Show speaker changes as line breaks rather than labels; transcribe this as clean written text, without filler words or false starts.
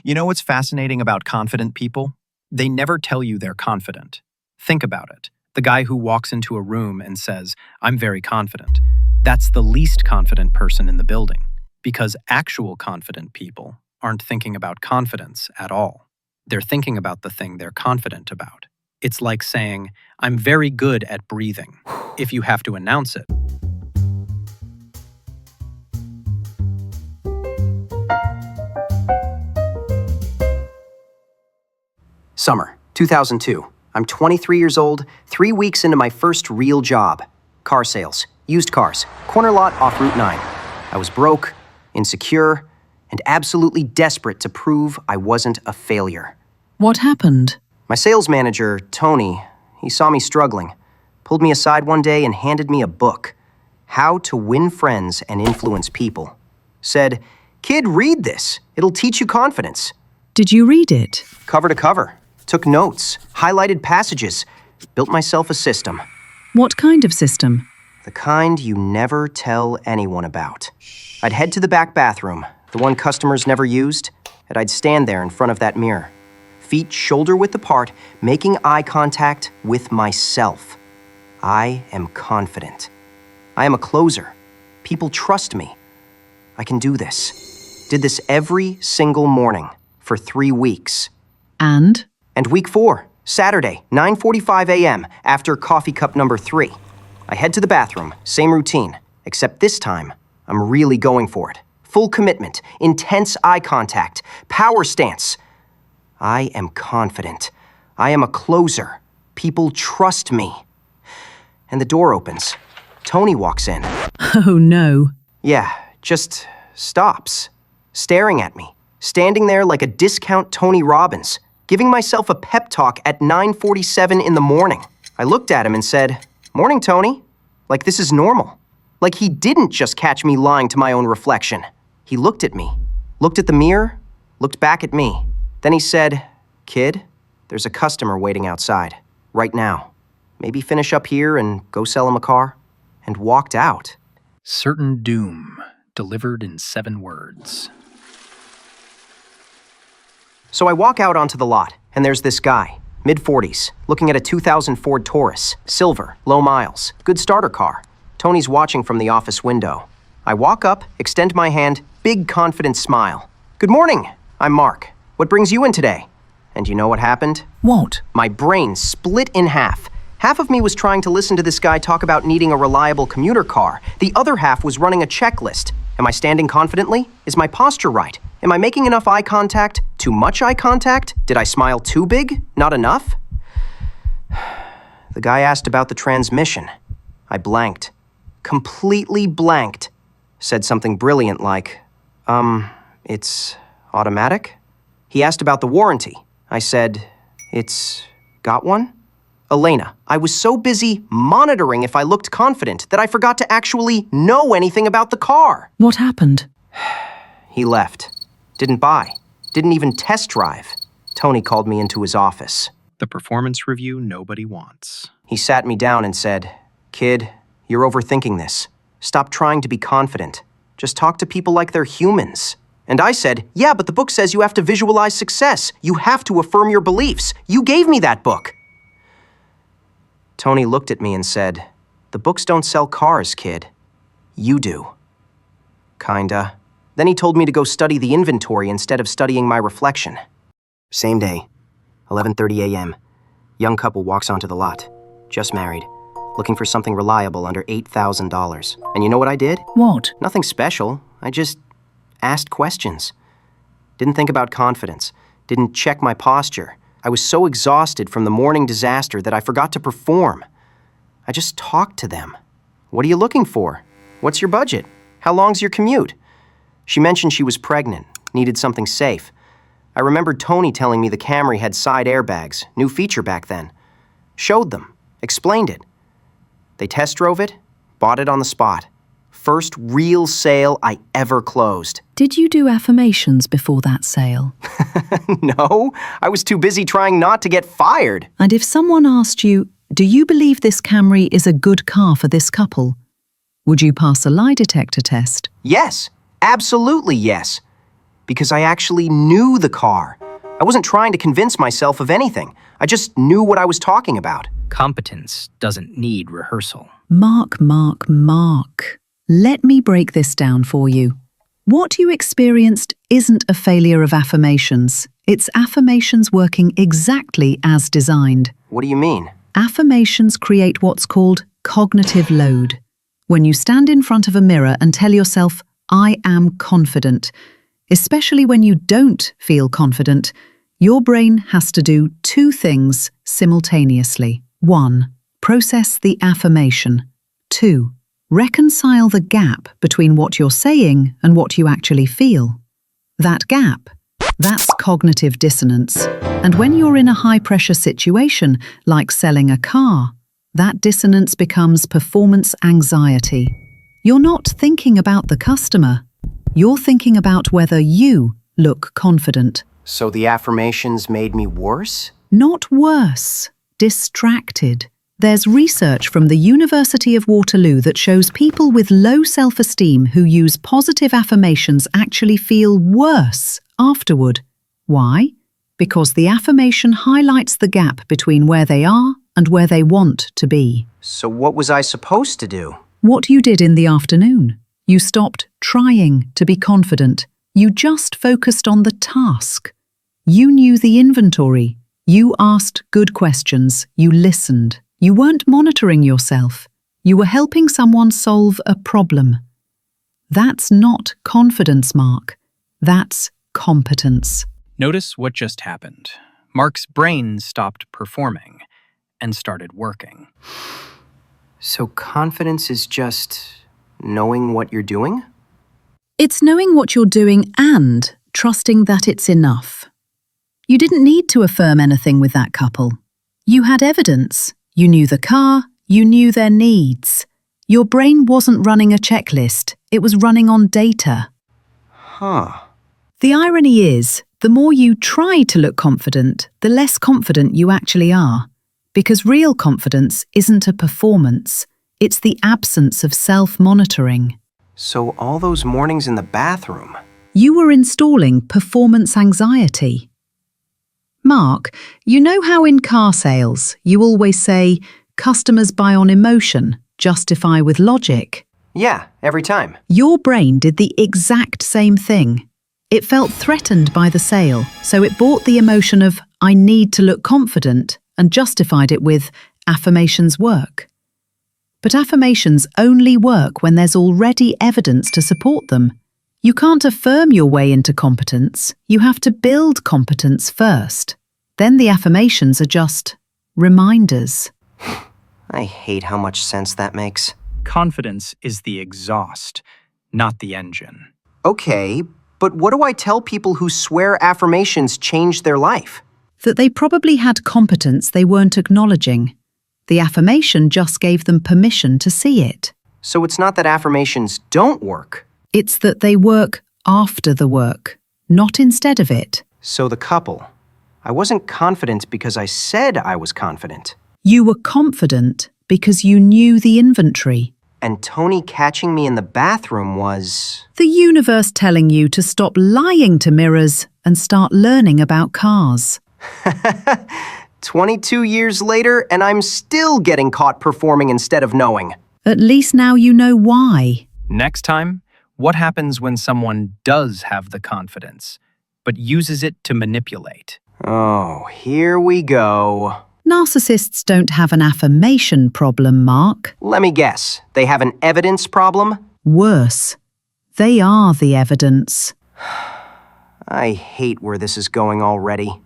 You know what's fascinating about confident people? They never tell you they're confident. Think about it. The guy who walks into a room and says, "I'm very confident." That's the least confident person in the building, because actual confident people aren't thinking about confidence at all. They're thinking about the thing they're confident about. It's like saying, "I'm very good at breathing," if you have to announce it.
Summer, 2002. I'm 23 years old, 3 weeks into my first real job. Car sales, used cars, corner lot off Route 9. I was broke, insecure, and absolutely desperate to prove I wasn't a failure.
What happened?
My sales manager, Tony, he saw me struggling, pulled me aside one day and handed me a book, How to Win Friends and Influence People. Said, "Kid, read this. It'll teach you confidence."
Did you read it?
Cover to cover. Took notes, highlighted passages, built myself a system.
What kind of system?
The kind you never tell anyone about. I'd head to the back bathroom, the one customers never used, and I'd stand there in front of that mirror, feet shoulder-width apart, making eye contact with myself. I am confident. I am a closer. People trust me. I can do this. Did this every single morning for 3 weeks.
And
week 4, Saturday, 9:45 a.m., after coffee cup number 3. I head to the bathroom, same routine, except this time, I'm really going for it. Full commitment, intense eye contact, power stance. I am confident. I am a closer. People trust me. And the door opens. Tony walks in.
oh no.
Yeah, just stops, staring at me, standing there like a discount Tony Robbins, giving myself a pep talk at 9:47 in the morning. I looked at him and said, "Morning, Tony." Like this is normal. Like he didn't just catch me lying to my own reflection. He looked at me, looked at the mirror, looked back at me. Then he said, "Kid, there's a customer waiting outside, right now. Maybe finish up here and go sell him a car," and walked out.
Certain doom, delivered in 7 words.
So I walk out onto the lot, and there's this guy, mid-40s, looking at a 2000 Ford Taurus, silver, low miles, good starter car. Tony's watching from the office window. I walk up, extend my hand, big confident smile. "Good morning, I'm Mark. What brings you in today?" And you know what happened?
What?
My brain split in half. Half of me was trying to listen to this guy talk about needing a reliable commuter car. The other half was running a checklist. Am I standing confidently? Is my posture right? Am I making enough eye contact? Too much eye contact? Did I smile too big? Not enough? The guy asked about the transmission. I blanked. Completely blanked. Said something brilliant like, it's automatic? He asked about the warranty. I said, "It's got one?" Elena, I was so busy monitoring if I looked confident that I forgot to actually know anything about the car.
What happened?
He left. Didn't buy. Didn't even test drive. Tony called me into his office.
The performance review nobody wants.
He sat me down and said, "Kid, you're overthinking this. Stop trying to be confident. Just talk to people like they're humans." And I said, "Yeah, but the book says you have to visualize success. You have to affirm your beliefs. You gave me that book." Tony looked at me and said, "The books don't sell cars, kid. You do." Kinda. Then he told me to go study the inventory instead of studying my reflection. Same day, 11:30 a.m. Young couple walks onto the lot. Just married. Looking for something reliable under $8,000. And you know what I did?
What?
Nothing special. I just asked questions. Didn't think about confidence. Didn't check my posture. I was so exhausted from the morning disaster that I forgot to perform. I just talked to them. "What are you looking for? What's your budget? How long's your commute?" She mentioned she was pregnant, needed something safe. I remembered Tony telling me the Camry had side airbags, new feature back then. Showed them, explained it. They test drove it, bought it on the spot. First real sale I ever closed.
Did you do affirmations before that sale?
No, I was too busy trying not to get fired.
And if someone asked you, "Do you believe this Camry is a good car for this couple?" would you pass a lie detector test?
Yes, absolutely yes. because I actually knew the car. I wasn't trying to convince myself of anything. I just knew what I was talking about.
Competence doesn't need rehearsal.
Mark. Let me break this down for you. What you experienced isn't a failure of affirmations. It's affirmations working exactly as designed.
What do you mean?
Affirmations create what's called cognitive load. When you stand in front of a mirror and tell yourself, I am confident, especially when you don't feel confident, your brain has to do two things simultaneously. 1. Process the affirmation. 2. Reconcile the gap between what you're saying and what you actually feel. That gap, that's cognitive dissonance. And when you're in a high-pressure situation, like selling a car, that dissonance becomes performance anxiety. You're not thinking about the customer. You're thinking about whether you look confident.
So the affirmations made me worse?
Not worse, distracted. There's research from the University of Waterloo that shows people with low self-esteem who use positive affirmations actually feel worse afterward. Why? Because the affirmation highlights the gap between where they are and where they want to be.
So what was I supposed to do?
What you did in the afternoon. You stopped trying to be confident. You just focused on the task. You knew the inventory. You asked good questions. You listened. You weren't monitoring yourself. You were helping someone solve a problem. That's not confidence, Mark. That's competence.
Notice what just happened. Mark's brain stopped performing and started working.
So confidence is just knowing what you're doing?
It's knowing what you're doing and trusting that it's enough. You didn't need to affirm anything with that couple. You had evidence. You knew the car. You knew their needs. Your brain wasn't running a checklist. It was running on data. The irony is, the more you try to look confident, the less confident you actually are. Because real confidence isn't a performance. It's the absence of self-monitoring.
So all those mornings in the bathroom.
You were installing performance anxiety. Mark, you know how in car sales you always say, customers buy on emotion, justify with logic?
Yeah, every time.
Your brain did the exact same thing. It felt threatened by the sale, so it bought the emotion of, I need to look confident, and justified it with, affirmations work. But affirmations only work when there's already evidence to support them. You can't affirm your way into competence. You have to build competence first. Then the affirmations are just reminders.
I hate how much sense that makes.
Confidence is the exhaust, not the engine.
Okay, but what do I tell people who swear affirmations changed their life?
That they probably had competence they weren't acknowledging. The affirmation just gave them permission to see it.
So it's not that affirmations don't work.
It's that they work after the work, not instead of it.
So the couple. I wasn't confident because I said I was confident.
You were confident because you knew the inventory.
And Tony catching me in the bathroom was...
The universe telling you to stop lying to mirrors and start learning about cars.
22 years later, and I'm still getting caught performing instead of knowing.
At least now you know why.
Next time, what happens when someone does have the confidence, but uses it to manipulate?
Oh, here we go.
Narcissists don't have an affirmation problem, Mark.
Let me guess. They have an evidence problem?
Worse. They are the evidence.
I hate where this is going already.